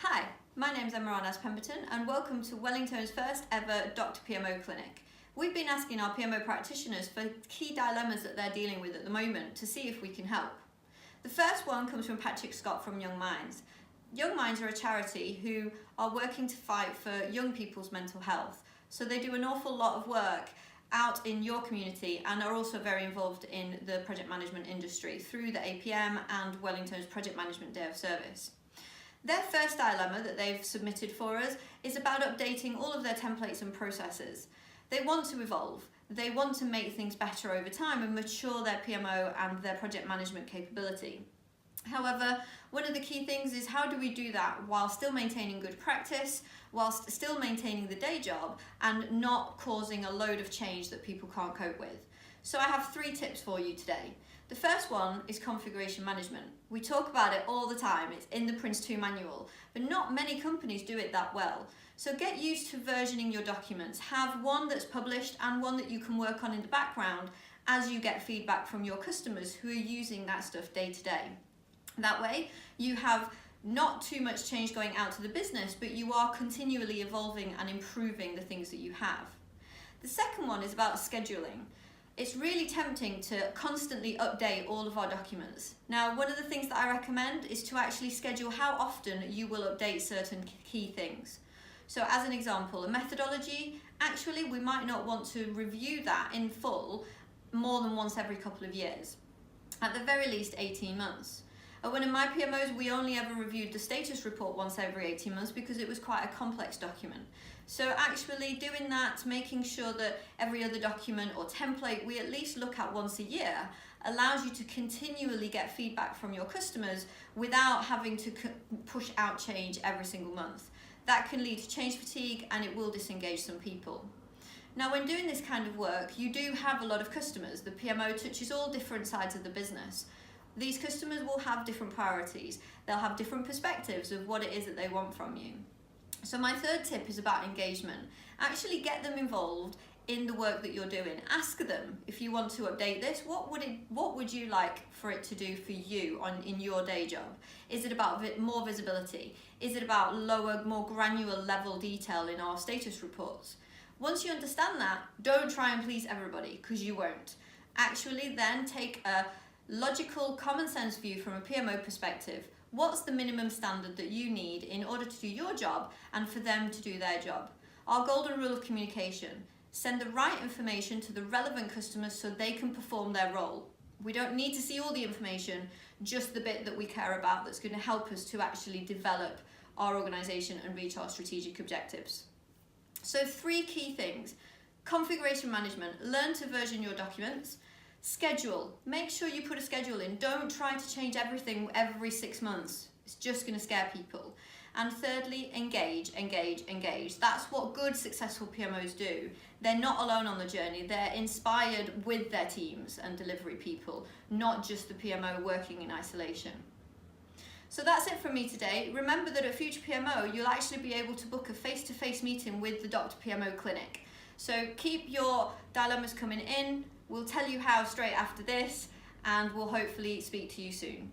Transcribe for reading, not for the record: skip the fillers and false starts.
Hi, my name's Emma Pemberton and welcome to Wellington's first ever Dr. PMO Clinic. We've been asking our PMO practitioners for key dilemmas that they're dealing with at the moment to see if we can help. The first one comes from Patrick Scott from Young Minds. Young Minds are a charity who are working to fight for young people's mental health. So they do an awful lot of work out in your community and are also very involved in the project management industry through the APM and Wellington's Project Management Day of Service. Their first dilemma that they've submitted for us is about updating all of their templates and processes. They want to evolve, they want to make things better over time and mature their PMO and their project management capability. However, one of the key things is how do we do that while still maintaining good practice, whilst still maintaining the day job and not causing a load of change that people can't cope with. So I have 3 tips for you today. The first one is configuration management. We talk about it all the time, it's in the Prince 2 manual, but not many companies do it that well. So get used to versioning your documents. Have one that's published and one that you can work on in the background as you get feedback from your customers who are using that stuff day to day. That way you have not too much change going out to the business, but you are continually evolving and improving the things that you have. The second one is about scheduling. It's really tempting to constantly update all of our documents. Now, one of the things that I recommend is to actually schedule how often you will update certain key things. So as an example, a methodology, actually we might not want to review that in full more than once every couple of years. At the very least 18 months. At one of my PMOs, we only ever reviewed the status report once every 18 months because it was quite a complex document. So actually doing that, making sure that every other document or template we at least look at once a year allows you to continually get feedback from your customers without having to push out change every single month. That can lead to change fatigue and it will disengage some people. Now, when doing this kind of work, you do have a lot of customers. The PMO touches all different sides of the business. These customers will have different priorities. They'll have different perspectives of what it is that they want from you. So my third tip is about engagement. Actually get them involved in the work that you're doing. Ask them if you want to update this, what would you like for it to do for you in your day job? Is it about more visibility? Is it about lower, more granular level detail in our status reports? Once you understand that, don't try and please everybody, because you won't. Actually then take a logical, common sense view from a PMO perspective. What's the minimum standard that you need in order to do your job and for them to do their job? Our golden rule of communication: send the right information to the relevant customers so they can perform their role. We don't need to see all the information, just the bit that we care about that's going to help us to actually develop our organisation and reach our strategic objectives. So 3 key things: configuration management, learn to version your documents. Schedule, make sure you put a schedule in. Don't try to change everything every 6 months. It's just going to scare people. And thirdly, engage. That's what good, successful PMOs do. They're not alone on the journey. They're inspired with their teams and delivery people, not just the PMO working in isolation. So that's it from me today. Remember that at Future PMO, you'll actually be able to book a face-to-face meeting with the Dr. PMO Clinic. So keep your dilemmas coming in. We'll tell you how straight after this, and we'll hopefully speak to you soon.